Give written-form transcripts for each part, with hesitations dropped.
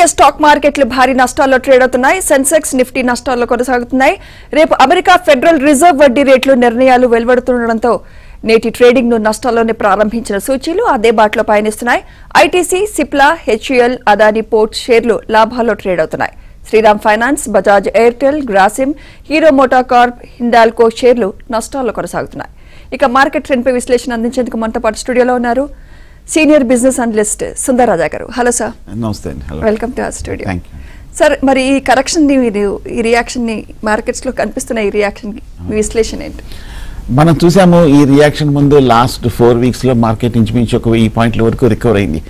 జాతీయ స్టాక్ మార్కెట్లు భారీ నష్టాల్లో ట్రేడ్ అవుతున్నాయి. సెన్సెక్స్ నిఫ్టీ నష్టాల్లో కొనసాగుతున్నాయి. రేపు అమెరికా ఫెడరల్ రిజర్వ్ వడ్డీ రేట్లు నిర్ణయాలు వెలువడుతుండటంతో నేటి ట్రేడింగ్ ను నష్టాల్లోనే ప్రారంభించిన సూచీలు అదే బాటలో పయనిస్తున్నాయి. ITC, Cipla, HUL, Adani port షేర్లు లాభాల్లో ట్రేడ్ అవుతున్నాయి. Shriram finance, Bajaj Airtel, Grasim, Hero motor corp, Hindalco షేర్లు నష్టాల్లో కొనసాగుతున్నాయి. ఇక మార్కెట్ ట్రెండ్ పై విశ్లేషణ అందించేందుకు మనతో పాటు స్టూడియోలో ఉన్నారు senior business analyst Sundar Raja గారు. Hello sir. నమస్తే అండి. Welcome to our studio. Sir, మరి ఈ కరెక్షన్ ని ఈ రియాక్షన్ ని మార్కెట్స్ లో కనిపిస్తున్న ఈ రియాక్షన్ విశ్లేషణ ఏంటి? మనం చూసాము ఈ రియాక్షన్ ముందు లాస్ట్ 4 weeks లో మార్కెట్ ఇంచుమించు ఒక 1000 పాయింట్ల వరకు రికవర్ అయింది.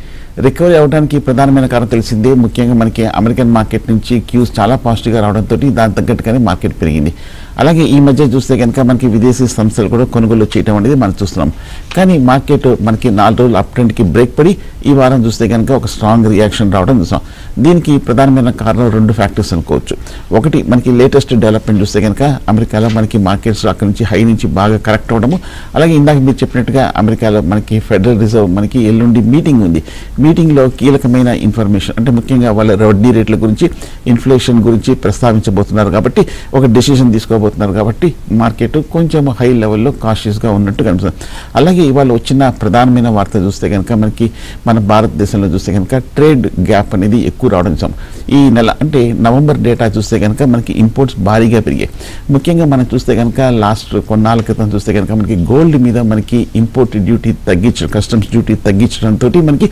రికవరీ అవడానికి ప్రధానమైన కారణం తెలిసిందే. ముఖ్యంగా మనకి అమెరికన్ మార్కెట్ నుంచి క్యూస్ చాలా పాజిటివ్గా రావడంతో దాని తగ్గట్టుగానే మార్కెట్ పెరిగింది. అలాగే ఈ మధ్య చూస్తే కనుక మనకి విదేశీ సంస్థలు కూడా కొనుగోలు చేయడం అనేది మనం చూస్తున్నాం. కానీ మార్కెట్ మనకి 4 రోజులు అప్ ట్రెండ్కి బ్రేక్ పడి ఈ వారం చూస్తే కనుక ఒక స్ట్రాంగ్ రియాక్షన్ రావడం చూస్తాం. దీనికి ప్రధానమైన కారణం 2 ఫ్యాక్టర్స్ అనుకోవచ్చు. ఒకటి, మనకి లేటెస్ట్ డెవలప్మెంట్ చూస్తే కనుక అమెరికాలో మనకి మార్కెట్స్ అక్కడి నుంచి హై నుంచి బాగా కరెక్ట్ అవ్వడము. అలాగే ఇందాక మీరు చెప్పినట్టుగా అమెరికాలో మనకి ఫెడరల్ రిజర్వ్ మనకి ఎల్లుండి మీటింగ్ ఉంది. మీటింగ్లో కీలకమైన ఇన్ఫర్మేషన్ అంటే ముఖ్యంగా వాళ్ళ వడ్డీ రేట్ల గురించి, ఇన్ఫ్లేషన్ గురించి ప్రస్తావించబోతున్నారు కాబట్టి ఒక డెసిషన్ తీసుకోబోతున్నారు కాబట్టి మార్కెట్ కొంచెం హై లెవెల్లో కాషియస్గా ఉన్నట్టు కనిపిస్తుంది. అలాగే ఇవాళ వచ్చిన ప్రధానమైన వార్త చూస్తే కనుక మనకి మన భారతదేశంలో చూస్తే కనుక ట్రేడ్ గ్యాప్ అనేది ఎక్కువ రావడం చూసాం. ఈ నెల అంటే నవంబర్ డేటా చూస్తే కనుక మనకి ఇంపోర్ట్స్ భారీగా పెరిగాయి. ముఖ్యంగా మనం చూస్తే కనుక లాస్ట్ కొన్నాళ్ళ క్రితం చూస్తే కనుక మనకి గోల్డ్ మీద మనకి ఇంపోర్ట్ డ్యూటీ తగ్గించడం, కస్టమ్స్ డ్యూటీ తగ్గించడంతో మనకి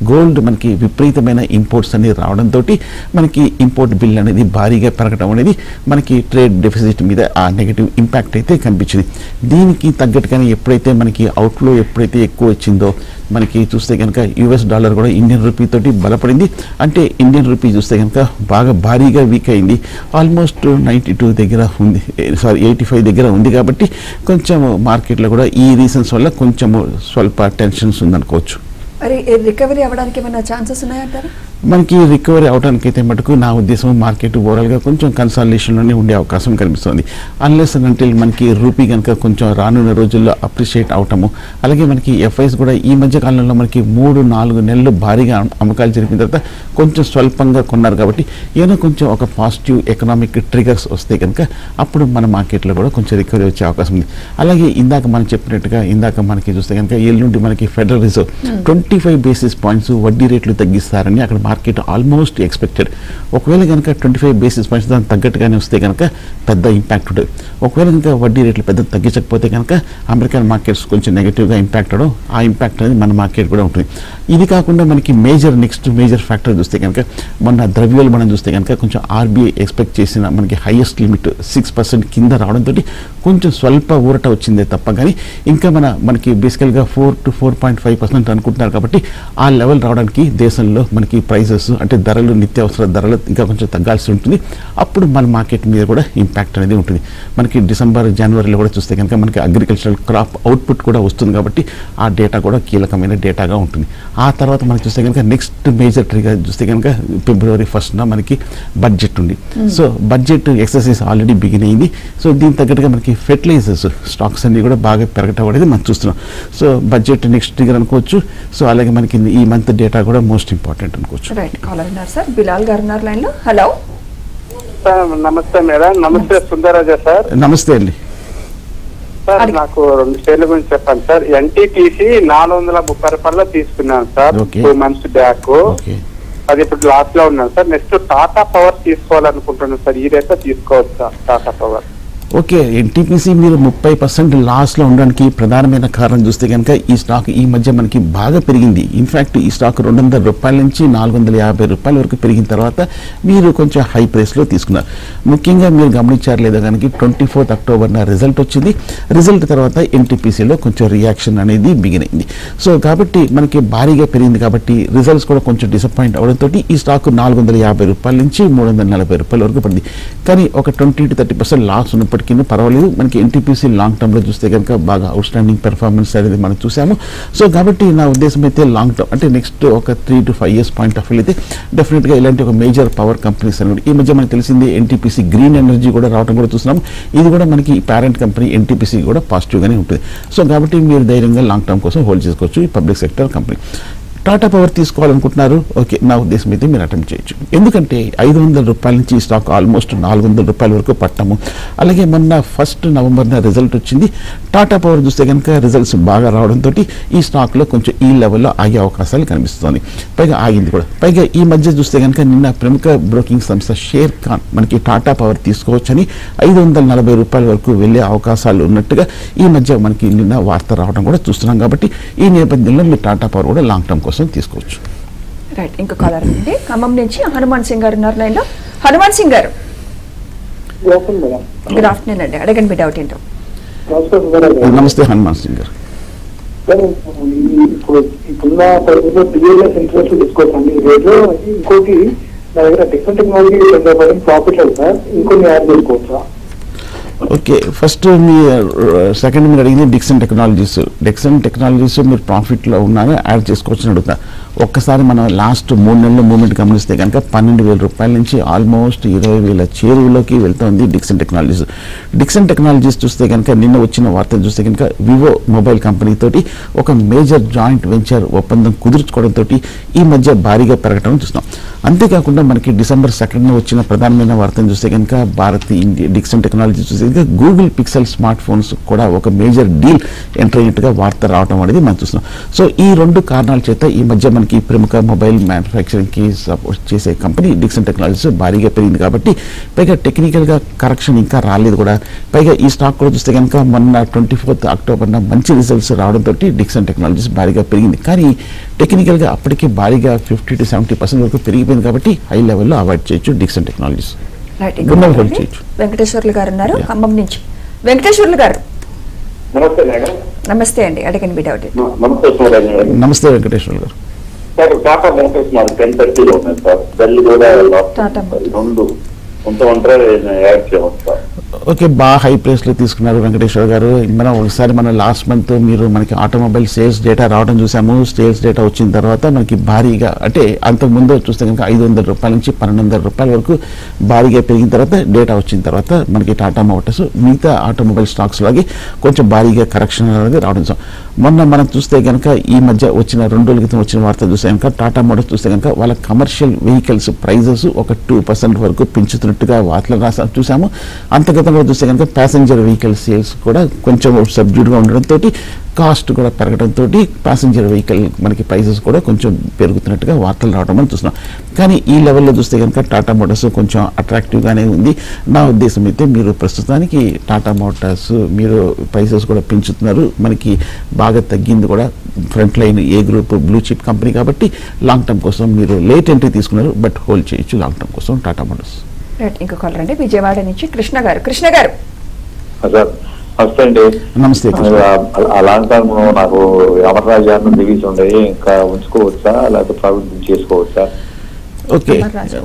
గోల్డ్ మనకి విపరీతమైన ఇంపోర్ట్స్ అనేది రావడంతో మనకి ఇంపోర్ట్ బిల్ అనేది భారీగా పెరగడం అనేది మనకి ట్రేడ్ డెఫిసిట్ మీద ఆ నెగిటివ్ ఇంపాక్ట్ అయితే కనిపించింది. దీనికి తగ్గట్టుగానే ఎప్పుడైతే మనకి అవుట్ఫ్లో ఎప్పుడైతే ఎక్కువ వచ్చిందో మనకి చూస్తే కనుక యుఎస్ డాలర్ కూడా ఇండియన్ రూపీ తోటి బలపడింది. అంటే ఇండియన్ రూపీ చూస్తే కనుక బాగా భారీగా వీక్ అయింది. ఆల్మోస్ట్ 92 దగ్గర ఉంది, 85 దగ్గర ఉంది. కాబట్టి కొంచెం మార్కెట్లో కూడా ఈ రీజన్స్ వల్ల కొంచెం స్వల్ప టెన్షన్స్ ఉందనుకోవచ్చు. మరి రికవరీ అవ్వడానికి ఏమైనా ఛాన్సెస్ ఉన్నాయంటారు? మనకి రికవరీ అవడానికి అయితే మటుకు నా ఉద్దేశం మార్కెట్ ఓవరాల్గా కొంచెం కన్సాలిడేషన్లోనే ఉండే అవకాశం కనిపిస్తుంది. అన్లెస్ అంటిల్ మనకి రూపీ కనుక కొంచెం రానున్న రోజుల్లో అప్రిషియేట్ అవటము, అలాగే మనకి ఎఫ్ఐస్ కూడా ఈ మధ్య కాలంలో మనకి 3-4 నెలలు భారీగా అమ్మకాలు జరిపిన తర్వాత కొంచెం స్వల్పంగా కొన్నారు కాబట్టి ఏదో కొంచెం ఒక పాజిటివ్ ఎకనామిక్ ట్రిగర్స్ వస్తే కనుక అప్పుడు మన మార్కెట్లో కూడా కొంచెం రికవరీ వచ్చే అవకాశం ఉంది. అలాగే ఇందాక మనం చెప్పినట్టుగా ఇందాక మనకి చూస్తే కనుక ఎల్లుండి మనకి ఫెడరల్ రిజర్వ్ 25 బేసిస్ పాయింట్స్ వడ్డీ రేట్లు తగ్గిస్తారని అక్కడ మార్కెట్ ఆల్మోస్ట్ ఎక్స్పెక్టెడ్. ఒకవేళ కనుక 25 బేసిస్ పాయింట్స్ దానికి తగ్గట్టుగానే వస్తే కనుక పెద్ద ఇంపాక్ట్ ఉంటుంది. ఒకవేళ కనుక వడ్డీ రేట్లు పెద్ద తగ్గించకపోతే కనుక అమెరికన్ మార్కెట్స్ కొంచెం నెగిటివ్గా ఇంపాక్ట్ అవడం, ఆ ఇంపాక్ట్ అనేది మన మార్కెట్ కూడా ఉంటుంది. ఇది కాకుండా మనకి నెక్స్ట్ మేజర్ ఫ్యాక్టర్ చూస్తే కనుక మొన్న ద్రవ్యోల్బణం మనం చూస్తే కనుక కొంచెం ఆర్బీఐ ఎక్స్పెక్ట్ చేసిన మనకి హైయెస్ట్ లిమిట్ 6% కింద రావడంతో కొంచెం స్వల్ప ఊరట వచ్చిందే తప్ప కానీ ఇంకా మనకి బేసికల్గా 4 to 4.5% అనుకుంటున్నారు. కాబట్టి ఆ లెవెల్ రావడానికి దేశంలో మనకి ప్రైజెస్ అంటే ధరలు, నిత్యావసర ధరలు ఇంకా కొంచెం తగ్గాల్సి ఉంటుంది. అప్పుడు మన మార్కెట్ మీద కూడా ఇంపాక్ట్ అనేది ఉంటుంది. మనకి డిసెంబర్, జనవరిలో కూడా చూస్తే కనుక మనకి అగ్రికల్చరల్ క్రాప్ అవుట్పుట్ కూడా వస్తుంది కాబట్టి ఆ డేటా కూడా కీలకమైన డేటాగా ఉంటుంది. ఆ తర్వాత మనం చూస్తే కనుక నెక్స్ట్ మేజర్ ట్రిగర్ చూస్తే కనుక February 1st మనకి బడ్జెట్ ఉంది. So budget exercise already begin అయింది. సో దీనికి తగ్గట్టుగా మనకి ఫెర్టిలైజర్స్ స్టాక్స్ అన్ని కూడా బాగా పెరగటం అనేది మనం చూస్తున్నాం. సో బడ్జెట్ నెక్స్ట్ ట్రిగర్ అనుకోవచ్చు. సో అలాగే మనకి ఈ మంత్ డేటా కూడా మోస్ట్ ఇంపార్టెంట్ అనుకోవచ్చు. రైట్, కాలర్ ఉన్నారు సార్. బిలాల్ గారు ఉన్నారు లైన్ లో. హలో నమస్తే మేడం. నమస్తే సుందరరాజా సార్. నమస్తే అండి సార్, నాకు 2 షేర్ల గురించి చెప్పండి సార్. ఎన్టీపీసీ 430 రూపాయల్లో తీసుకున్నాను సార్ 2 months బ్యాక్. అది ఇప్పుడు లాస్ లో ఉన్నాను సార్. నెక్స్ట్ టాటా పవర్ తీసుకోవాలనుకుంటున్నాను సార్. ఈ రేట్ తీసుకోవచ్చా టాటా పవర్? ఓకే, ఎన్టీపీసీ మీరు 30% లాస్లో ఉండడానికి ప్రధానమైన కారణం చూస్తే కనుక ఈ స్టాక్ ఈ మధ్య మనకి బాగా పెరిగింది. ఇన్ఫ్యాక్ట్ ఈ స్టాక్ 200 రూపాయల నుంచి 450 రూపాయల వరకు పెరిగిన తర్వాత మీరు కొంచెం హై ప్రైస్లో తీసుకున్నారు. ముఖ్యంగా మీరు గమనించారు లేదా కనుక 24th అక్టోబర్న రిజల్ట్ వచ్చింది. రిజల్ట్ తర్వాత ఎన్టీపీసీలో కొంచెం రియాక్షన్ అనేది బిగిన్ అయింది. సో కాబట్టి మనకి భారీగా పెరిగింది కాబట్టి రిజల్ట్స్ కూడా కొంచెం డిసప్పాయింట్ అవడంతో ఈ స్టాక్ 450 రూపాయల నుంచి 340 రూపాయల వరకు పడింది. కానీ ఒక 20 to 30% లాస్ ఉన్నప్పుడు పర్వాలేదు. మనకి ఎన్టీపీసీ లాంగ్ టర్మ్ లో చూస్తే కనుక బాగా అవుట్ స్టాండింగ్ పెర్ఫార్మెన్స్ అనేది మనం చూసాము. సో కాబట్టి నా ఉద్దేశం అయితే లాంగ్ టర్మ్ అంటే నెక్స్ట్ ఒక 3 to 5 years point of view అయితే డెఫినెట్గా ఇలాంటి ఒక మేజర్ పవర్ కంపెనీస్ అనేది ఈ మధ్య మనకు తెలిసింది ఎన్టీపీసీ గ్రీన్ ఎనర్జీ కూడా రావడం కూడా చూస్తున్నాము. ఇది కూడా మనకి పేరెంట్ కంపెనీ ఎన్టీపీసీ కూడా పాజిటివ్గానే ఉంటుంది. సో కాబట్టి మీరు ధైర్యంగా లాంగ్ టర్మ్ కోసం హోల్డ్ చేసుకోవచ్చు ఈ public sector company. Tata power తీసుకోవాలనుకుంటున్నారు, ఓకే, నా ఉద్దేశం అయితే మీరు అటెంప్ట్ చేయొచ్చు. ఎందుకంటే 500 రూపాయల నుంచి ఈ స్టాక్ ఆల్మోస్ట్ 400 రూపాయల వరకు పట్టము. అలాగే మొన్న 1 నవంబర్న రిజల్ట్ వచ్చింది. టాటా పవర్ చూస్తే కనుక రిజల్ట్స్ బాగా రావడంతో ఈ స్టాక్లో కొంచెం ఈ లెవెల్లో ఆగే అవకాశాలు కనిపిస్తుంది. పైగా ఆగింది కూడా. పైగా ఈ మధ్య చూస్తే కనుక నిన్న ప్రముఖ బ్రోకింగ్ సంస్థ షేర్ ఖాన్ మనకి టాటా పవర్ తీసుకోవచ్చని 540 రూపాయల వరకు వెళ్ళే అవకాశాలు ఉన్నట్టుగా ఈ మధ్య మనకి నిన్న వార్త రావడం కూడా చూస్తున్నాం. కాబట్టి ఈ నేపథ్యంలో మీరు టాటా పవర్ కూడా లాంగ్ టర్మ్ కోసం తీసుకోవచ్చు. రైట్, ఇంకో కాలర్ అండి ఖమ్మం నుంచి హనుమాన్ సింగ్ గారు ఉన్నారు లైన్లో. హనుమాన్ సింగ్ గారు గుడ్ ఆఫ్టర్నూన్ అండి, అడగండి మీ డౌట్ ఏంటో. నమస్తే హనుమాన్ సింగ్ గారు. ఇప్పుడున్న పరిస్థితుల్లో బిజినెస్ ఇంట్రెస్ట్ తీసుకోవచ్చండి ఈ రేట్లో. ఇంకోటి నా దగ్గర డిఫరెంట్ టెక్నాలజీ ప్రాఫిట్ లేదు సార్, ఇంకొన్ని యాడ్ చేసుకోవచ్చా? ఓకే, ఫస్ట్ మీ సెకండ్ మీరు అడిగింది డిక్సన్ టెక్నాలజీస్. డిక్సన్ టెక్నాలజీస్ మీరు ప్రాఫిట్లో ఉన్నారో యాడ్ చేసుకోవచ్చని అడుగుతా. ఒక్కసారి మనం లాస్ట్ 3 నెలల మూమెంట్ గమనిస్తే కనుక 12,000 రూపాయల నుంచి ఆల్మోస్ట్ 20,000 చేరువలోకి వెళ్తుంది డిక్సన్ టెక్నాలజీస్. డిక్సన్ టెక్నాలజీస్ చూస్తే కనుక నిన్న వచ్చిన వార్తలు చూస్తే కనుక వివో మొబైల్ కంపెనీ తోటి ఒక మేజర్ జాయింట్ వెంచర్ ఒప్పందం కుదుర్చుకోవడంతో ఈ మధ్య భారీగా పెరగడం చూస్తున్నాం. అంతేకాకుండా మనకి డిసెంబర్ 2న వచ్చిన ప్రధానమైన వార్తను చూస్తే కనుక భారత్ ఇండియా డిక్సన్ టెక్నాలజీ చూస్తే కనుక గూగుల్ పిక్సెల్ స్మార్ట్ ఫోన్స్ కూడా ఒక మేజర్ డీల్ ఎంటర్ అయినట్టుగా వార్త రావడం అనేది మనం చూస్తున్నాం. సో ఈ 2 కారణాల చేత ఈ మధ్య మనకి ప్రముఖ మొబైల్ మ్యానుఫ్యాక్చరింగ్ కి సపోర్ట్ చేసే కంపెనీ డిక్సన్ టెక్నాలజీస్ భారీగా పెరిగింది. కాబట్టి పైగా టెక్నికల్ గా కరెక్షన్ ఇంకా రాలేదు కూడా. పైగా ఈ స్టాక్ కూడా చూస్తే కనుక మొన్న 24th అక్టోబర్న మంచి రిజల్ట్స్ రావడంతో డిక్సన్ టెక్నాలజీస్ భారీగా పెరిగింది. కానీ టెక్నికల్ గా అప్పటికే భారీగా 50 to 70% వరకు పెరిగిపోయింది. కాబట్టి హై లెవెల్లో అవాయిడ్ చేయొచ్చు డిక్సన్ టెక్నాలజీస్. వెంకటేశ్వర్లు గారు ఉన్నారు ఖమ్మం నుంచి. వెంకటేశ్వర్లు గారు నమస్తే మేడం. నమస్తే అండి, అడగండి మీ డౌట్. నమస్తే వెంకటేశ్వర్లు గారు. సార్ టాటా మోటార్స్ మాది 10:30 ఉన్నాయి సార్. బెల్ కూడా టాటా 2 ఉంటారు యాడ్ చేయవచ్చు సార్. ఓకే, బాగా హై ప్రైస్లో తీసుకున్నారు వెంకటేశ్వర గారు. మనం లాస్ట్ మంత్ మీరు మనకి ఆటోమొబైల్ సేల్స్ డేటా రావడం చూసాము. సేల్స్ డేటా వచ్చిన తర్వాత మనకి భారీగా అంటే అంతకుముందు చూస్తే కనుక 500 రూపాయల నుంచి 1200 రూపాయల వరకు భారీగా పెరిగిన తర్వాత డేటా వచ్చిన తర్వాత మనకి టాటా మోటార్స్ మిగతా ఆటోమొబైల్ స్టాక్స్ లాగే కొంచెం భారీగా కరెక్షన్ అనేది రావడం చూసాం. మొన్న మనం చూస్తే కనుక ఈ మధ్య వచ్చిన 2 రోజుల క్రితం వచ్చిన వార్త చూస్తే కనుక టాటా మోటార్స్ చూస్తే కనుక వాళ్ళ కమర్షియల్ వెహికల్స్ ప్రైజెస్ ఒక 2% వరకు పెంచుతున్నట్టుగా వార్తలు చూసాము. అంతగతంగా చూస్తే కనుక ప్యాసింజర్ వెహికల్ సేల్స్ కూడా కొంచెం సబ్డ్యూడ్గా ఉండడంతో కాస్ట్ కూడా పెరగడంతో ప్యాసింజర్ వెహికల్ మనకి ప్రైసెస్ కూడా కొంచెం పెరుగుతున్నట్టుగా వార్తలు రావడం మనం చూస్తున్నాం. కానీ ఈ లెవెల్లో చూస్తే కనుక టాటా మోటార్స్ కొంచెం అట్రాక్టివ్గానే ఉంది. నా ఉద్దేశం అయితే మీరు ప్రస్తుతానికి టాటా మోటార్స్ మీరు ప్రైసెస్ కూడా పెంచుతున్నారు. మనకి బాగా తగ్గింది కూడా. ఫ్రంట్ లైన్ ఏ గ్రూప్ బ్లూ చిప్ కంపెనీ కాబట్టి లాంగ్ టర్మ్ కోసం మీరు లేట్ ఎంట్రీ తీసుకున్నారు, బట్ హోల్డ్ చేయొచ్చు లాంగ్ టర్మ్ కోసం టాటా మోటార్స్. ఇంకో కాలర్ అండి విజయవాడ నుంచి కృష్ణ గారు. కృష్ణ గారు నమస్తే అండి. నమస్తే. లాంగ్ టర్మ్ నాకు అమర్రాజాన్ని దిగేసి ఉండేవి, ఇంకా ఉంచుకోవచ్చా లేకపోతే ప్రాఫిట్ చేసుకోవచ్చా? ఓకే,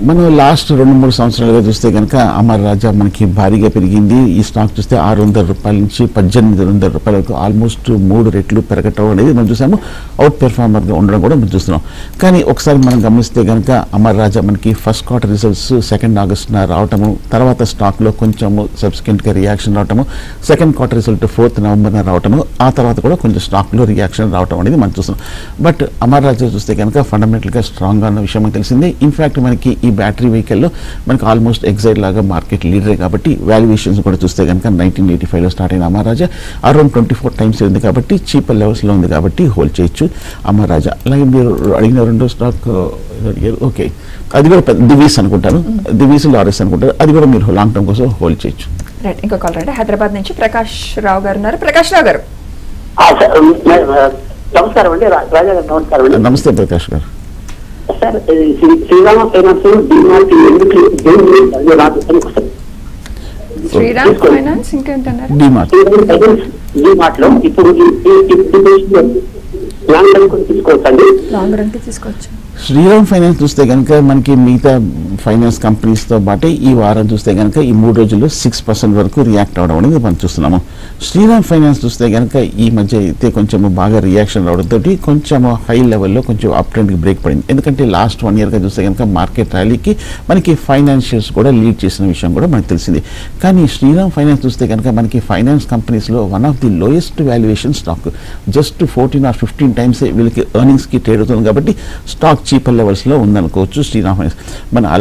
మనం లాస్ట్ 2-3 సంవత్సరాలుగా చూస్తే కనుక అమర్ రాజా మనకి భారీగా పెరిగింది. ఈ స్టాక్ చూస్తే 600 రూపాయల నుంచి 1800 రూపాయల వరకు ఆల్మోస్ట్ 3 రెట్లు పెరగటం అనేది మనం చూసాము. అవుట్ పెర్ఫార్మర్గా ఉండడం కూడా మనం చూస్తున్నాం. కానీ ఒకసారి మనం గమనిస్తే కనుక అమర్ రాజా మనకి ఫస్ట్ క్వార్టర్ రిజల్ట్స్ 2 ఆగస్టున రావటము, తర్వాత స్టాక్లో కొంచెము సబ్సిక్వెంట్గా రియాక్షన్ రావటము, సెకండ్ క్వార్టర్ రిజల్ట్ 4th నవంబర్న రావటము, ఆ తర్వాత కూడా కొంచెం స్టాక్లో రియాక్షన్ రావటం అనేది మనం చూస్తున్నాం. బట్ అమర్ రాజా చూస్తే కనుక ఫండమెంటల్గా స్ట్రాంగ్గా ఉన్న విషయం మనకు తెలిసిందే. ఇన్ఫ్యాక్ట్ మనకి ఈ బ్యాటరీ వెహికల్లో మనకి ఆల్మోస్ట్ ఎగ్జైట్ లాగా మార్కెట్ లీడరే కాబట్టి వాల్యుయేషన్స్ కూడా చూస్తే కనుక 1985లో స్టార్ట్ అయిన అమర్రాజా అరౌండ్ 24 times ఉంది కాబట్టి చీపర్ లెవెల్స్లో ఉంది కాబట్టి హోల్డ్ చేయొచ్చు అమర్రాజా. అలాగే మీరు అడిగిన 2వ స్టాక్ ఓకే, అది కూడా దివీస్ అనుకుంటాను, దివీస్ లారెస్ అనుకుంటారు, అది కూడా మీరు లాంగ్ టర్మ్ కోసం హోల్డ్ చేయొచ్చు. ఇంకో కాల్ రండి హైదరాబాద్ నుంచి ప్రకాష్ రావు గారు ఉన్నారు. ప్రకాష్ రావు గారు నమస్కారం అండి. రాజా గారు నమస్కారం అండి. నమస్తే Prakash garu. Sir Shriram finance Shriram finance ఇంకేంటన్నారు డిమార్ట్ లో ఇప్పుడు తీసుకోవచ్చండి. లాంగ్ రన్ కి తీసుకోవచ్చు. శ్రీరామ్ ఫైనాన్స్ చూస్తే కనుక మనకి మిగతా ఫైనాన్స్ కంపెనీస్తో పాటు ఈ వారం చూస్తే కనుక ఈ 3 రోజుల్లో 6% వరకు రియాక్ట్ అవడం అనేది మనం చూస్తున్నాము. శ్రీరామ్ ఫైనాన్స్ చూస్తే కనుక ఈ మధ్య అయితే కొంచెం బాగా రియాక్షన్ రావడంతో కొంచెం హై లెవెల్లో కొంచెం అప్ ట్రెండ్కి బ్రేక్ పడింది. ఎందుకంటే లాస్ట్ 1 ఇయర్గా చూస్తే కనుక మార్కెట్ ర్యాలీకి మనకి ఫైనాన్షియల్స్ కూడా లీడ్ చేసిన విషయం కూడా మనకు తెలిసింది. కానీ శ్రీరామ్ ఫైనాన్స్ చూస్తే కనుక మనకి ఫైనాన్స్ కంపెనీస్లో one of the lowest valuation stock. Just 14 or 15 times వీళ్ళకి ఎర్నింగ్స్కి ట్రేడ్ అవుతుంది కాబట్టి స్టాక్ చీపర్ లెవెల్స్లో ఉందనుకోవచ్చు శ్రీరామ్ ఫైనాన్స్.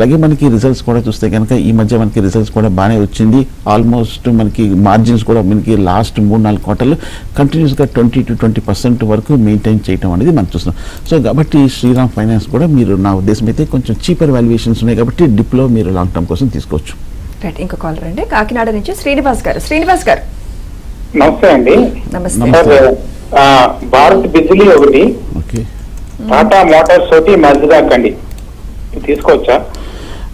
అలాగే మనకి రిజల్ట్స్ కూడా చూస్తే కనుక ఈ మధ్య మనకి రిజల్ట్స్ కూడా బాగానే వచ్చింది. ఆల్మోస్ట్ మనకి మార్జిన్స్ కూడా మనకి లాస్ట్ 3-4 క్వార్టర్లు కంటిన్యూస్గా 20 to 20% వరకు మెయింటైన్ చేయడం అనేది మనం చూస్తున్నాం. సో కాబట్టి శ్రీరామ్ ఫైనాన్స్ కూడా మీరు నా ఉద్దేశం అయితే కొంచెం చీపర్ వాల్యుయేషన్స్ ఉన్నాయి కాబట్టి డిప్లో మీరు లాంగ్ టర్మ్ కోసం తీసుకోవచ్చు. రైట్, ఇంకో కాలర్ అండి కాకినాడ నుంచి శ్రీనివాస్ గారు. శ్రీనివాస్ గారు నమస్తే అండి. నమస్తే. భారత్ బిజిలీ ఒకటి, టాటా మోటార్స్ ఒకటి, మజ్దాక్ అండి, తీసుకోవచ్చా?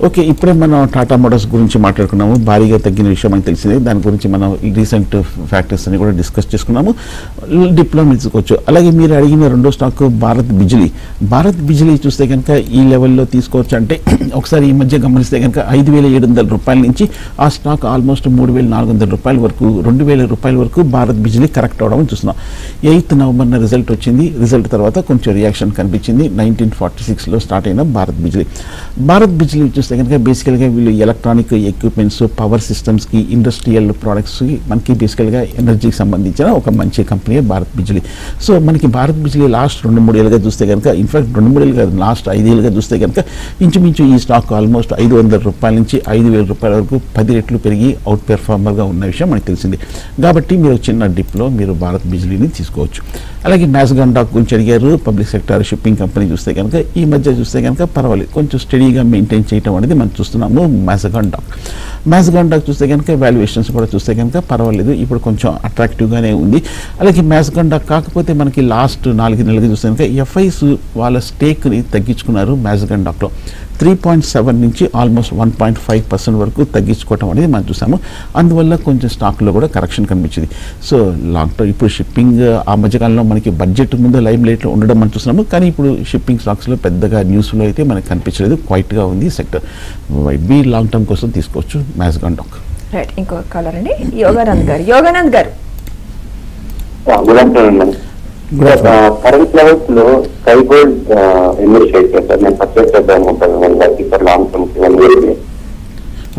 ఓకే, ఇప్పుడే మనం టాటా మోటార్స్ గురించి మాట్లాడుకున్నాము. భారీగా తగ్గిన విషయం మనకు తెలిసింది. దాని గురించి మనం రీసెంట్ ఫ్యాక్టర్స్ అని కూడా డిస్కస్ చేసుకున్నాము. డిప్లో తీసుకోవచ్చు. అలాగే మీరు అడిగిన రెండో స్టాక్ భారత్ బిజిలీ. భారత్ బిజిలీ చూస్తే కనుక ఈ లెవెల్లో తీసుకోవచ్చు అంటే ఒకసారి ఈ మధ్య గమనిస్తే కనుక 5,700 రూపాయల నుంచి ఆ స్టాక్ ఆల్మోస్ట్ 3,400 రూపాయల వరకు 2,000 రూపాయల వరకు భారత్ బిజిలీ కరెక్ట్ అవడం చూస్తున్నాం. 8th నవంబర్న రిజల్ట్ వచ్చింది. రిజల్ట్ తర్వాత కొంచెం రియాక్షన్ కనిపించింది. 1946లో స్టార్ట్ అయిన భారత్ బిజిలీ. భారత్ బిజిలీ కనుక బేసికల్గా వీళ్ళు ఎలక్ట్రానిక్ ఎక్విప్మెంట్స్, పవర్ సిస్టమ్స్కి, ఇండస్ట్రియల్ ప్రోడక్ట్స్కి మనకి బేసికల్గా ఎనర్జీకి సంబంధించిన ఒక మంచి కంపెనీ భారత్ బిజిలీ. సో మనకి భారత్ బిజిలీ లాస్ట్ 2-3 ఏళ్ళుగా చూస్తే కనుక ఇన్ఫాక్ట్ 2-3 ఏళ్ళు కాదు లాస్ట్ 5 ఏళ్ళుగా చూస్తే కనుక ఇంచుమించు ఈ స్టాక్ ఆల్మోస్ట్ 500 రూపాయల నుంచి 5,000 రూపాయల వరకు 10 రెట్లు పెరిగి అవుట్ పెర్ఫార్మర్గా ఉన్న విషయం మనకు తెలిసింది. కాబట్టి మీరు చిన్న డిప్లో మీరు భారత్ బిజిలీని తీసుకోవచ్చు. అలాగే మ్యాస్గాండాక్ గురించి అడిగారు. పబ్లిక్ సెక్టర్ షిప్పింగ్ కంపెనీ చూస్తే కనుక ఈ మధ్య చూస్తే కనుక పర్వాలేదు, కొంచెం స్టడీగా మెయింటైన్ చేయడం అనేది మనం చూస్తున్నాము. మ్యాస్గాండాక్ చూస్తే కనుక వాల్యుయేషన్స్ కూడా చూస్తే కనుక పర్వాలేదు, ఇప్పుడు కొంచెం అట్రాక్టివ్గానే ఉంది. అలాగే మ్యాస్గాండాక్ కాకపోతే మనకి లాస్ట్ 4 నెలలుగా చూస్తే కనుక ఎఫ్ఐస్ వాళ్ళ స్టేక్ని తగ్గించుకున్నారు. మ్యాస్గాండాక్లో 3.7 నుంచి ఆల్మోస్ట్ 1.5% వరకు తగ్గించుకోవటం అనేది మనం చూసాము. అందువల్ల కొంచెం స్టాక్లో కూడా కరెక్షన్ కనిపించింది. సో లాంగ్ టర్మ్ ఇప్పుడు షిప్పింగ్ ఆ మధ్యకాలంలో మనకి బడ్జెట్ ముందు లైమ్ లైట్లో ఉండడం మనం చూస్తున్నాము. కానీ ఇప్పుడు షిప్పింగ్ స్టాక్స్లో పెద్దగా న్యూస్లో అయితే మనకు కనిపించలేదు. క్వైట్గా ఉంది సెక్టర్. బీ లాంగ్ టర్మ్ కోసం తీసుకోవచ్చు మ్యాస్గాండాక్. రైట్, ఇంకో కాలర్ అండి యోగానంద్ గారు. యోగానంద్ గారు కరెంట్ లెవెల్స్ లో స్కై గోల్డ్ ఇన్వెస్ట్ చేస్తారు. నేను పర్చేస్ చేద్దాం అనుకుంటాను long term.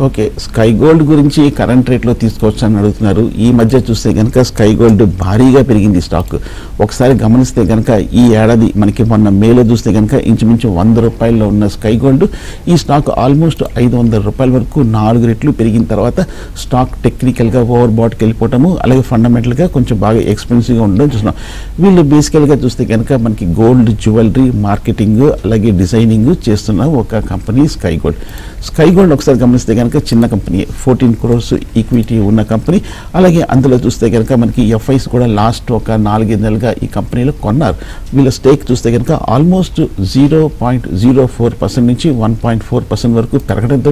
Okay, sky gold గురించి కరెంట్ రేట్లో తీసుకోవచ్చు అని అడుగుతున్నారు. ఈ మధ్య చూస్తే కనుక స్కై గోల్డ్ భారీగా పెరిగింది స్టాక్. ఒకసారి గమనిస్తే కనుక ఈ ఏడాది మనకి మొన్న మేలో చూస్తే కనుక ఇంచుమించు 100 రూపాయల్లో ఉన్న స్కై గోల్డ్ ఈ స్టాక్ ఆల్మోస్ట్ 500 రూపాయల వరకు 4 రెట్లు పెరిగిన తర్వాత స్టాక్ టెక్నికల్గా ఓవర్ బాట్కి వెళ్ళిపోవటము, అలాగే ఫండమెంటల్గా కొంచెం బాగా ఎక్స్పెన్సివ్గా ఉండడం చూస్తున్నాం. వీళ్ళు బేసికల్గా చూస్తే కనుక మనకి గోల్డ్ జ్యువెలరీ మార్కెటింగ్ అలాగే డిజైనింగ్ చేస్తున్న ఒక company sky gold. Sky gold ఒకసారి గమనిస్తే కనుక చిన్న కంపెనీ, 14 crores ఈక్విటీ ఉన్న కంపెనీ. అలాగే అందులో చూస్తే కనుక మనకి ఎఫ్ఐస్ కూడా లాస్ట్ ఒక 4 నెలలుగా ఈ కంపెనీలో కొన్నారు. వీళ్ళ స్టేక్ చూస్తే కనుక ఆల్మోస్ట్ 0.04% నుంచి 1.4% వరకు పెరగడంతో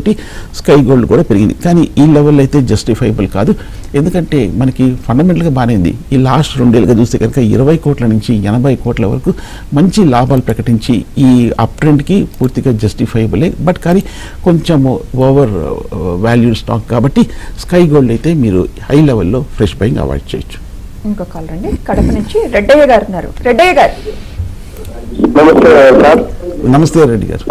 స్కై గోల్డ్ కూడా పెరిగింది. కానీ ఈ లెవెల్ అయితే జస్టిఫైబుల్ కాదు. ఎందుకంటే మనకి ఫండమెంటల్గా బాగానే ఉంది. ఈ లాస్ట్ 2 ఏళ్ళుగా చూస్తే కనుక 20 కోట్ల నుంచి 80 కోట్ల వరకు మంచి లాభాలు ప్రకటించి ఈ అప్ ట్రెండ్కి పూర్తిగా జస్టిఫైబులే. బట్ కానీ కొంచెం ఓవర్ వాల్యూ స్టాక్ కాబట్టి స్కై గోల్డ్ అయితే మీరు హై లెవెల్లో ఫ్రెష్ బయింగ్ అవాయిడ్ చేయొచ్చు. ఇంకో కాలర్ అండి కడప నుంచి రెడ్డయ్య గారు ఉన్నారు. రెడ్డయ్య గారు నమస్తే సార్. నమస్తే రెడ్డి గారు.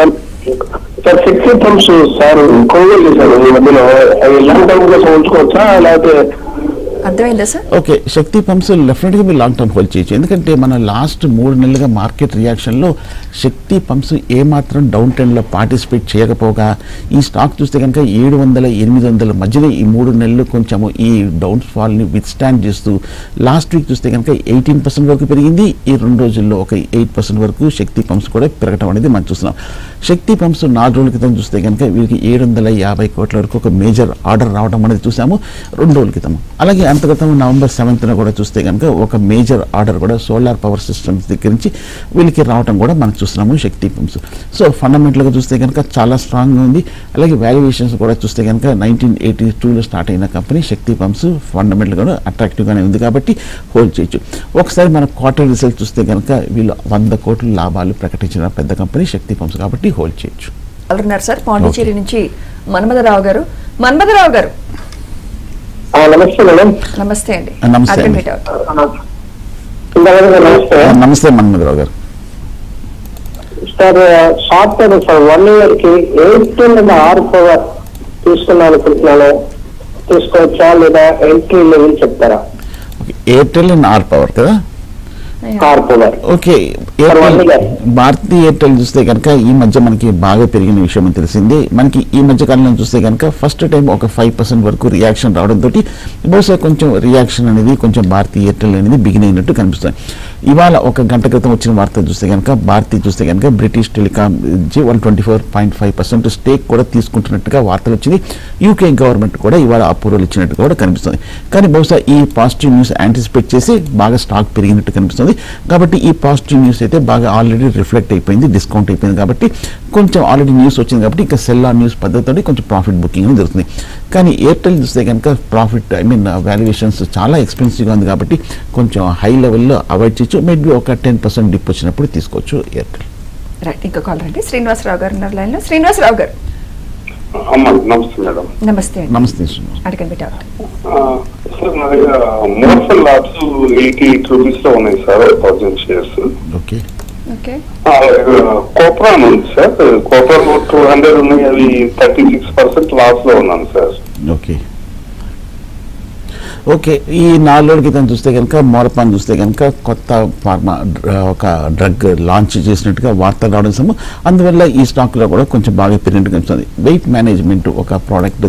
సార్ ఫిక్స్డ్ ఫండ్స్ సార్ కొనుగోలు చేశారు ఈ మధ్యలో, అవి లాంగ్ టర్మ్ కోసం ఉంచుకోవచ్చా లేకపోతే? అర్థమైందా సార్? ఓకే, శక్తి పంప్స్ డెఫినెట్గా మీరు లాంగ్ టర్మ్ హోల్డ్ చేయొచ్చు. ఎందుకంటే మన లాస్ట్ 3 నెలలుగా మార్కెట్ రియాక్షన్లో శక్తి పంప్స్ ఏమాత్రం డౌన్ ట్రెండ్లో పార్టిసిపేట్ చేయకపోగా ఈ స్టాక్ చూస్తే కనుక 700-800 మధ్యనే ఈ 3 నెలలు కొంచెము ఈ డౌన్ ఫాల్ని విత్ స్టాండ్ చేస్తూ లాస్ట్ వీక్ చూస్తే కనుక 18% వరకు పెరిగింది. ఈ 2 రోజుల్లో ఒక 8% వరకు శక్తి పంప్స్ కూడా పెరగడం అనేది మనం చూస్తున్నాం. శక్తి పంప్స్ 4 రోజుల క్రితం చూస్తే కనుక వీరికి 750 కోట్ల వరకు ఒక మేజర్ ఆర్డర్ రావడం అనేది చూసాము 2 రోజుల క్రితం. అలాగే క్రితం November 7th కూడా చూస్తే కనుక ఒక మేజర్ ఆర్డర్ కూడా సోలార్ పవర్ సిస్టమ్స్ దగ్గర నుంచి వీళ్ళకి రావడం కూడా మనం చూస్తున్నాము శక్తి పంప్స్. సో ఫండమెంటల్గా చూస్తే కనుక చాలా స్ట్రాంగ్గా ఉంది. అలాగే వాల్యుయేషన్స్ కూడా చూస్తే కనుక 1982లో స్టార్ట్ అయిన కంపెనీ శక్తి పంప్స్ ఫండమెంటల్గా కూడా అట్రాక్టివ్గానే ఉంది కాబట్టి హోల్డ్ చేయొచ్చు. ఒకసారి మన క్వార్టర్ రిజల్ట్ చూస్తే కనుక వీళ్ళు 100 కోట్ల లాభాలు ప్రకటించిన పెద్ద కంపెనీ శక్తి పంప్స్ కాబట్టి హోల్డ్ చేయొచ్చు. అన్నారు సార్ పాండిచేరి నుంచి మన్మథరావు గారు. మన్మథరావు గారు నమస్తే మేడం. నమస్తే అండి. నమస్తే అండి. నమస్తే మన్మథరావు గారు. Sir short term sir 1 year కి 8 పవర్ తీసుకున్నాను అనుకుంటున్నాను, తీసుకోవచ్చా లేదా ఎంట్రీ లెవెల్ చెప్తారా? ఎయిర్టెల్ అండ్ ఆర్ పవర్ కదా. ఓకే, భారతీ ఎయిర్టెల్ చూస్తే కనుక ఈ మధ్య మనకి బాగా పెరిగిన విషయం అని తెలిసింది. మనకి ఈ మధ్య కాలంలో చూస్తే కనుక ఫస్ట్ టైం ఒక 5% వరకు రియాక్షన్ రావడంతో బహుశా కొంచెం రియాక్షన్ అనేది కొంచెం భారతీ ఎయిర్టెల్ అనేది బిగిన్ అయినట్టు కనిపిస్తుంది. ఇవాళ ఒక గంట క్రితం వచ్చిన వార్త చూస్తే కనుక భారతీ చూస్తే కనుక బ్రిటిష్ టెలికాం 124.5% స్టేక్ కూడా తీసుకుంటున్నట్టుగా వార్తలు వచ్చింది. యూకే గవర్నమెంట్ కూడా ఇవాళ అప్రూవల్ ఇచ్చినట్టు కూడా కనిపిస్తుంది. కానీ బహుశా ఈ పాజిటివ్ న్యూస్ యాంటిసిపేట్ చేసి బాగా స్టాక్ పెరిగినట్టు కనిపిస్తుంది. కాబట్టి ఈ పాజిటివ్ న్యూస్ అయితే బాగా ఆల్రెడీ రిఫ్లెక్ట్ అయిపోయింది, డిస్కౌంట్ అయిపోయింది. కాబట్టి కొంచెం ఆల్రెడీ న్యూస్ వచ్చింది కాబట్టి ఇంకా సెల్ ఆన్ న్యూస్ పద్ధతితో కొంచెం ప్రాఫిట్ బుకింగ్ అనేది జరుగుతుంది. కానీ ఎయిర్టెల్ చూస్తే కనుక ప్రాఫిట్ వాల్యుయేషన్స్ చాలా ఎక్స్పెన్సివ్గా ఉంది కాబట్టి కొంచెం హై లెవెల్లో అవాయిడ్ చేయొచ్చు. మేబీ ఒక 10% డిప్ వచ్చినప్పుడు తీసుకోవచ్చు ఎయిర్టెల్. రైట్, ఇంకో కాల్ రండి. శ్రీనివాసరావు గారు ఉన్నారు లైన్లో. శ్రీనివాసరావు గారు నమస్తే మేడం. నమస్తే అండి. నమస్తే అడగండి. సార్ నా దగ్గర మోర్ఫల్ ల్యాబ్స్ 88 రూపీస్ లో ఉన్నాయి sir 1000 shares. Okay okay. Kopran ఉంది సార్, కోప్రాన్ 200 ఉన్నాయి, అవి 36% లాస్ లో ఉన్నాను సార్. Okay okay. ఈ 4 రోజుల క్రితం చూస్తే కనుక మోరపాన్ చూస్తే కనుక కొత్త ఫార్మా ఒక డ్రగ్ లాంచ్ చేసినట్టుగా వార్తలు రావడం సమయం, అందువల్ల ఈ స్టాక్లో కూడా కొంచెం బాగా పెరిగినట్టు కనిపిస్తుంది. వెయిట్ మేనేజ్మెంట్ ఒక ప్రోడక్ట్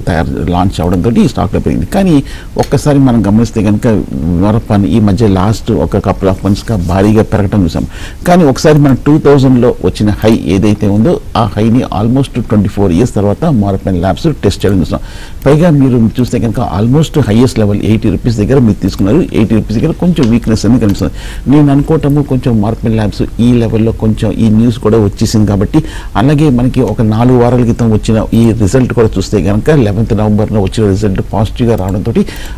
లాంచ్ అవడంతో ఈ స్టాక్లో పెరిగింది. కానీ ఒక్కసారి మనం గమనిస్తే కనుక మోరపాన్ ఈ మధ్య లాస్ట్ ఒక కపుల్ ఆఫ్ మంత్స్గా భారీగా పెరగడం చూసాం. కానీ ఒకసారి మన 2000లో వచ్చిన హై ఏదైతే ఉందో ఆ హైని ఆల్మోస్ట్ 24 years తర్వాత మోరపాన్ ల్యాబ్స్ టెస్ట్ చేయడం చూసాం. పైగా మీరు చూస్తే కనుక ఆల్మోస్ట్ హైయెస్ట్ లెవెల్ 80 రూపీస్ దగ్గర మీరు తీసుకున్నారు. 80 రూపీస్ దగ్గర కొంచెం వీక్నెస్ అని కనిపిస్తుంది. నేను అనుకోవటము కొంచెం మార్కెట్ ల్యాబ్స్ ఈ లెవెల్లో కొంచెం ఈ న్యూస్ కూడా వచ్చేసింది కాబట్టి, అలాగే మనకి ఒక 4 వారాల క్రితం వచ్చిన ఈ రిజల్ట్ కూడా చూస్తే కనుక 11th November వచ్చిన రిజల్ట్ పాజిటివ్గా రావడంతో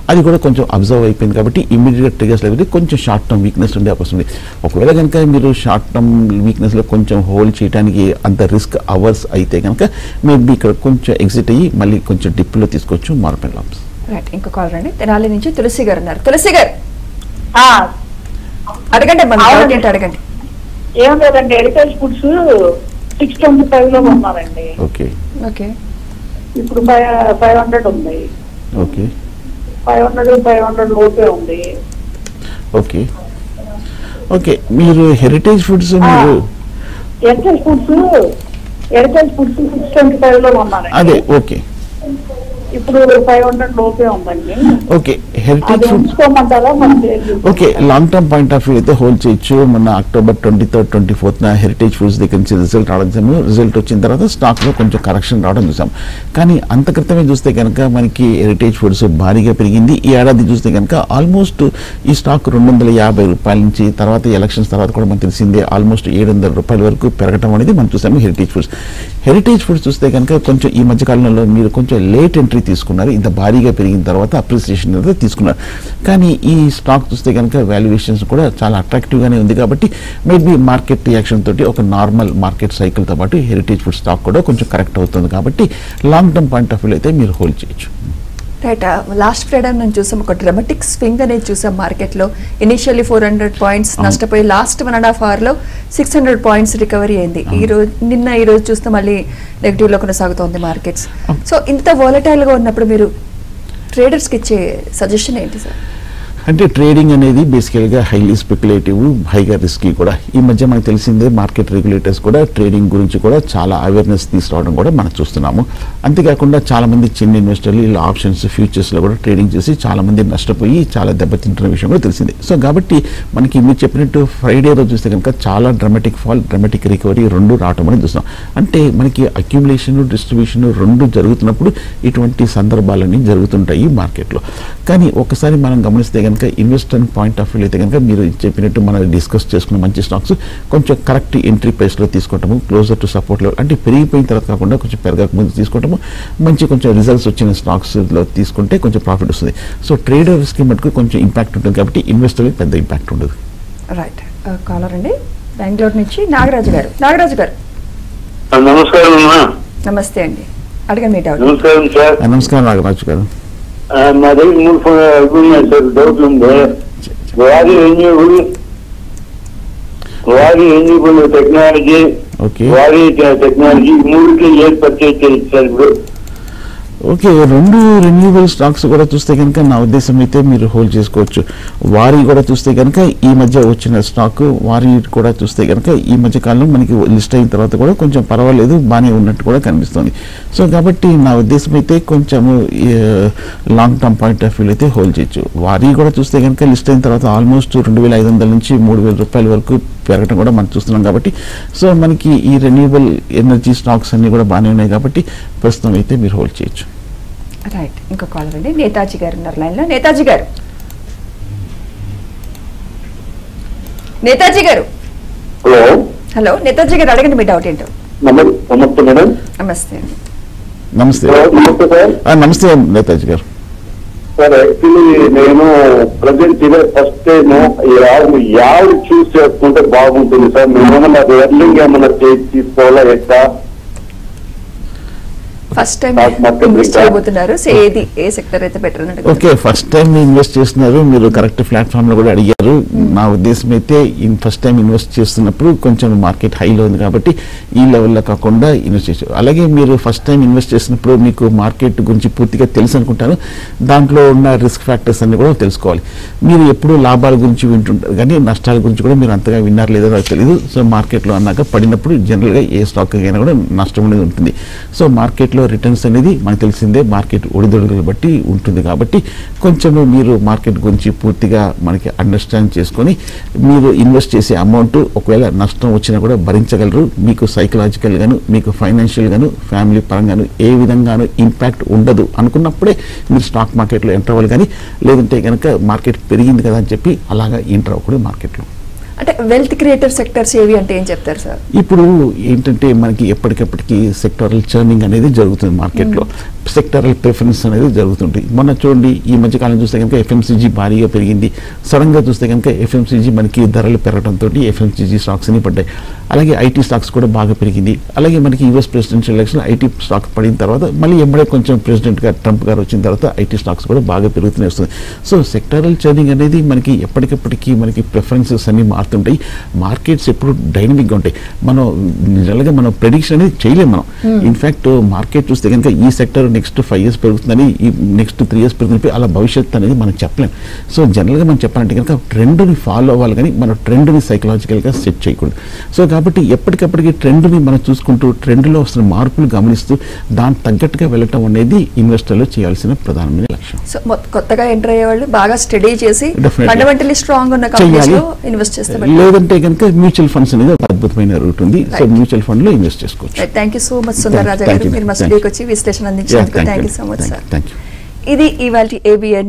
అది కూడా కొంచెం అబ్జర్వ్ అయిపోయింది. కాబట్టి ఇమీడియట్ ట్రిగర్స్ లేకపోతే కొంచెం షార్ట్ టర్మ్ వీక్నెస్ ఉండే అవకాశం ఉంది. ఒకవేళ కనుక మీరు షార్ట్ టర్మ్ వీక్నెస్లో కొంచెం హోల్డ్ చేయడానికి అంత రిస్క్ అవర్స్ అయితే కనుక మేబీ ఇక్కడ కొంచెం ఎగ్జిట్ అయ్యి మళ్ళీ కొంచెం డిప్లో తీసుకోవచ్చు మార్కెట్ ల్యాబ్స్. రైట్, ఇంకో కాల్ రండి. తెనాలి నుంచి తులసి గారు ఉన్నారు. తులసి గారు అడగండి. అడగండి. ఏం లేదండి, హెరిటేజ్ ఫుడ్స్ 625 లో ఉన్నారండి. Okay okay. ఇప్పుడు 500 ఉంది. ఓకే 500 లోపే ఉంది. Okay okay. మీరు హెరిటేజ్ ఫుడ్స్ హెరిటేజ్ ఫుడ్స్ 625 లో ఉన్నారండి. అదే ఓకే. ఇప్పుడు 500 లోపే ఉందండి. Okay. Heritage foods okay long term point of view అయితే హోల్డ్ చేయొచ్చు. మొన్న October 23rd 24th heritage foods దగ్గర నుంచి రిజల్ట్ రావడం, రిజల్ట్ వచ్చిన తర్వాత స్టాక్లో కొంచెం కరెక్షన్ రావడం చూసాం. కానీ అంత క్రితమే చూస్తే కనుక మనకి హెరిటేజ్ ఫుడ్స్ భారీగా పెరిగింది. ఈ ఏడాది చూస్తే కనుక ఆల్మోస్ట్ ఈ స్టాక్ 250 రూపాయల నుంచి తర్వాత ఎలక్షన్స్ తర్వాత కూడా మనకు తెలిసిందే ఆల్మోస్ట్ 700 రూపాయల వరకు పెరగడం అనేది మనం చూసాము హెరిటేజ్ ఫుడ్స్ చూస్తే కనుక కొంచెం ఈ మధ్య కాలంలో మీరు కొంచెం లేట్ ఎంట్రీ తీసుకున్నారు. ఇంత భారీగా పెరిగిన తర్వాత అప్రిసియేషన్ తీసుకున్నారు. కానీ ఈ స్టాక్ చూస్తే కనుక వాల్యుయేషన్స్ కూడా చాలా అట్రాక్టివ్గానే ఉంది. కాబట్టి మేబీ మార్కెట్ రియాక్షన్ తోటి ఒక నార్మల్ మార్కెట్ సైకిల్తో పాటు హెరిటేజ్ ఫుడ్ స్టాక్ కూడా కొంచెం కరెక్ట్ అవుతుంది. కాబట్టి long term point of view అయితే మీరు హోల్డ్ చేయొచ్చు. రైట్, లాస్ట్ ఫ్రైడే మనం చూసాం ఒక డ్రామాటిక్ స్వింగ్ అనేది చూసాం మార్కెట్లో. ఇనిషియల్లీ 400 పాయింట్స్ నష్టపోయి లాస్ట్ 1.5 hourలో 600 పాయింట్స్ రికవరీ అయింది. ఈ రోజు చూస్తే మళ్ళీ నెగిటివ్లో కొనసాగుతోంది మార్కెట్స్. సో ఇంత వాలటైల్గా ఉన్నప్పుడు మీరు ట్రేడర్స్కి ఇచ్చే సజెషన్ ఏంటి సార్? అంటే ట్రేడింగ్ అనేది బేసికల్గా హైలీ స్పెక్యులేటివ్, హైగా రిస్కీ కూడా. ఈ మధ్య మనకు తెలిసిందే మార్కెట్ రెగ్యులేటర్స్ కూడా ట్రేడింగ్ గురించి కూడా చాలా అవేర్నెస్ తీసుకురావడం కూడా మనం చూస్తున్నాము. అంతేకాకుండా చాలా మంది చిన్న ఇన్వెస్టర్లు ఇలా ఆప్షన్స్, ఫ్యూచర్స్లో కూడా ట్రేడింగ్ చేసి చాలా మంది నష్టపోయి చాలా దెబ్బతింటున్న విషయం కూడా తెలిసిందే. సో కాబట్టి మనకి మీరు చెప్పినట్టు ఫ్రైడే రోజు చూస్తే కనుక చాలా డ్రామాటిక్ ఫాల్, డ్రామాటిక్ రికవరీ రెండు రావడం అనేది చూస్తాం. అంటే మనకి అక్యుములేషన్, డిస్ట్రిబ్యూషన్ రెండు జరుగుతున్నప్పుడు ఇటువంటి సందర్భాలన్నీ జరుగుతుంటాయి మార్కెట్లో. కానీ ఒకసారి మనం గమనిస్తే కనుక ఇన్వెస్టర్ పాయింట్ ఆఫ్ వ్యూ అయితే కనుక మీరు చెప్పినట్టు మనం డిస్కస్ చేసుకున్న మంచి స్టాక్స్ కొంచెం కరెక్ట్ ఎంట్రీ ప్రైస్లో తీసుకోవటము, క్లోజర్ టు సపోర్ట్ లెవెల్ అంటే పెరిగిపోయిన తర్వాత కాకుండా కొంచెం పెరగక ముందు తీసుకోవటము, కొంచెం రిజల్ట్స్ వచ్చిన స్టాక్స్లో తీసుకుంటే కొంచెం ప్రాఫిట్ వస్తుంది. సో ట్రేడర్స్కి మటుకు కొంచెం ఇంపాక్ట్ ఉంటుంది కాబట్టి ఇన్వెస్టర్కి పెద్ద ఇంపాక్ట్ ఉండదు. రైట్. కాలర్ అండి బెంగళూరు నుంచి నాగరాజు గారు. నాగరాజు గారు నమస్కారం. నమస్తే అండి, అడగండి మీ డౌట్. నమస్కారం సార్. నమస్కారం నాగరాజు గారు. మా దగ్గర 3 ఉన్నాయి సార్. డౌట్ ఉంది. వారి ఎన్యూబుల్ టెక్నాలజీ, వారి టెక్నాలజీ మూడుకి ఏది పర్చేజ్ చేయించారు ఇప్పుడు? ఓకే, 2 రెన్యూబుల్ స్టాక్స్ కూడా చూస్తే కనుక నా ఉద్దేశం అయితే మీరు హోల్డ్ చేసుకోవచ్చు. వారి కూడా చూస్తే కనుక ఈ మధ్య వచ్చిన స్టాక్, వారి కూడా చూస్తే కనుక ఈ మధ్య కాలంలో మనకి లిస్ట్ అయిన తర్వాత కూడా కొంచెం పర్వాలేదు, బాగానే ఉన్నట్టు కూడా కనిపిస్తుంది. సో కాబట్టి నా ఉద్దేశం అయితే కొంచెము long term point of view అయితే హోల్డ్ చేయొచ్చు. వారి కూడా చూస్తే కనుక లిస్ట్ అయిన తర్వాత ఆల్మోస్ట్ 2,500 నుంచి 3,000 రూపాయల వరకు పెరగడం కూడా మనం చూస్తున్నాం. కాబట్టి సో మనకి ఈ రెన్యూబుల్ ఎనర్జీ స్టాక్స్ అన్ని కూడా బాగానే ఉన్నాయి కాబట్టి ప్రస్తుతం అయితే మీరు హోల్డ్ చేయొచ్చు. రైట్. ఇంకో కాలర్ అండి నేతాజీ గారు ఉన్నారు లైన్లో. నేతాజీ గారు. నేతాజీ గారు. హలో. హలో నేతాజీ గారు, అడగండి మీ డౌట్ ఏంటో. నమస్తే మేడం. నమస్తే అండి. నమస్తే. నమస్తే సార్. నమస్తే నేతాజీ గారు. సార్ యాక్చువల్లీ నేను ప్రజెంట్ ఇదే ఫస్ట్ టైం యాడ్ చూస్ చేసుకుంటే బాగుంటుంది సార్. మేమేమన్నా ఎర్లింగ్ ఏమన్నా తీసుకోవాలా ఎట్లా? ఫస్ట్ టైం ఇన్వెస్ట్ చేయబోతున్నారు, ఏది ఏ సెక్టర్ అయితే బెటర్ అని అడుగుతున్నారు. ఓకే, ఫస్ట్ టైం ఇన్వెస్ట్ చేస్తున్నారు, మీరు కరెక్ట్ ప్లాట్ఫామ్ లో కూడా అడిగారు. నా ఉద్దేశం అయితే ఫస్ట్ టైం ఇన్వెస్ట్ చేస్తున్నప్పుడు కొంచెం మార్కెట్ హైలో ఉంది కాబట్టి ఈ లెవెల్లో కాకుండా ఇన్వెస్ట్ చేశారు. అలాగే మీరు ఫస్ట్ టైం ఇన్వెస్ట్ చేసినప్పుడు మీకు మార్కెట్ గురించి పూర్తిగా తెలుసు అనుకుంటాను. దాంట్లో ఉన్న రిస్క్ ఫ్యాక్టర్స్ అన్ని కూడా తెలుసుకోవాలి. మీరు ఎప్పుడు లాభాల గురించి వింటుంటారు కానీ నష్టాల గురించి కూడా మీరు అంతగా విన్నారు లేదో నాకు తెలియదు. సో మార్కెట్లో అన్నాక పడినప్పుడు జనరల్గా ఏ స్టాక్ అయినా కూడా నష్టం అనేది ఉంటుంది. సో మార్కెట్లో రిటర్న్స్ అనేది మనకు తెలిసిందే, మార్కెట్ ఒడిదొడుగులు బట్టి ఉంటుంది. కాబట్టి కొంచెం మీరు మార్కెట్ గురించి పూర్తిగా మనకి అండర్స్టాండ్ చేసుకొని మీరు ఇన్వెస్ట్ చేసే అమౌంట్ ఒకవేళ నష్టం వచ్చినా కూడా భరించగలరు. మీకు సైకలాజికల్ గాను, మీకు ఫైనాన్షియల్ గాను, ఫ్యామిలీ పరంగాను ఏ విధంగానూ ఇంపాక్ట్ ఉండదు అనుకున్నప్పుడే మీరు స్టాక్ మార్కెట్లో ఎంటర్ అవ్వాలి. కానీ లేదంటే కనుక మార్కెట్ పెరిగింది కదా అని చెప్పి అలాగా ఎంటర్ అవ్వకూడదు మార్కెట్లో. అంటే వెల్త్ క్రియేటర్ సెక్టర్స్ ఏవి అంటే ఏం చెప్తారు సార్? ఇప్పుడు ఏంటంటే మనకి ఎప్పటికప్పటికి సెక్టరల్ చర్నింగ్ అనేది జరుగుతుంది మార్కెట్లో. సెక్టరల్ ప్రిఫరెన్స్ అనేది జరుగుతుంది. మొన్న చూడండి ఈ మధ్యకాలం చూస్తే కనుక ఎఫ్ఎంసీజీ భారీగా పెరిగింది. సడన్గా చూస్తే కనుక ఎఫ్ఎంసీజీ మనకి ధరలు పెరగడంతో ఎఫ్ఎంసీజీ స్టాక్స్ అని పడ్డాయి. అలాగే ఐటీ స్టాక్స్ కూడా బాగా పెరిగింది. అలాగే మనకి US presidential election IT stock పడిన తర్వాత మళ్ళీ ఎంబడే కొంచెం ప్రెసిడెంట్గా ట్రంప్ గారు వచ్చిన తర్వాత ఐటీ స్టాక్స్ కూడా బాగా పెరుగుతూనే వస్తుంది. సో సెక్టరల్ చర్నింగ్ అనేది మనకి ఎప్పటికప్పటికి మనకి ప్రిఫరెన్సెస్ అన్ని మారుతుంటాయి. మార్కెట్స్ ఎప్పుడు డైనమిక్గా ఉంటాయి. మనం జనరల్గా మనం ప్రెడిక్షన్ అనేది చేయలేము. మనం ఇన్ఫ్యాక్ట్ మార్కెట్ చూస్తే కనుక ఈ సెక్టర్ నెక్స్ట్ 5 years పెరుగుతుందని, ఈ నెక్స్ట్ 3 years పెరుగుతుంది, అలా భవిష్యత్తు అనేది మనం చెప్పలేం. సో జనరల్గా మనం చెప్పాలంటే కనుక ట్రెండ్ని ఫాలో అవ్వాలి కానీ మనం ట్రెండ్ని సైకలాజికల్గా సెట్ చేయకూడదు. సో కాబట్టి ఎప్పటికప్పటికి ట్రెండ్ని మనం చూసుకుంటూ ట్రెండ్లో వస్తున్న మార్పులు గమనిస్తూ దానికి తగ్గట్టుగా వెళ్ళటం అనేది ఇన్వెస్టర్లు చేయాల్సిన ప్రధానమైన లక్ష్యం. సో కొత్తగా ఎంటర్ అయ్యే వాళ్ళు బాగా స్టడీ చేసి ఫండమెంటల్లీ స్ట్రాంగ్ ఉన్న కంపెనీస్లో ఇన్వెస్ట్ చేస్తే, లేదంటే కనుక మ్యూచువల్ ఫండ్స్ అనేది ఒక అద్భుతమైన రూట్ ఉంది. సో మ్యూచువల్ ఫండ్ లో ఇన్వెస్ట్ చేసుకోవచ్చు. Thank you so much Sundar Raja garu, మీరు మా స్టూడియోకి వచ్చి విశ్లేషణ అందించినందుకు thank you so much sir. ఇది ఇవాల్టి ABN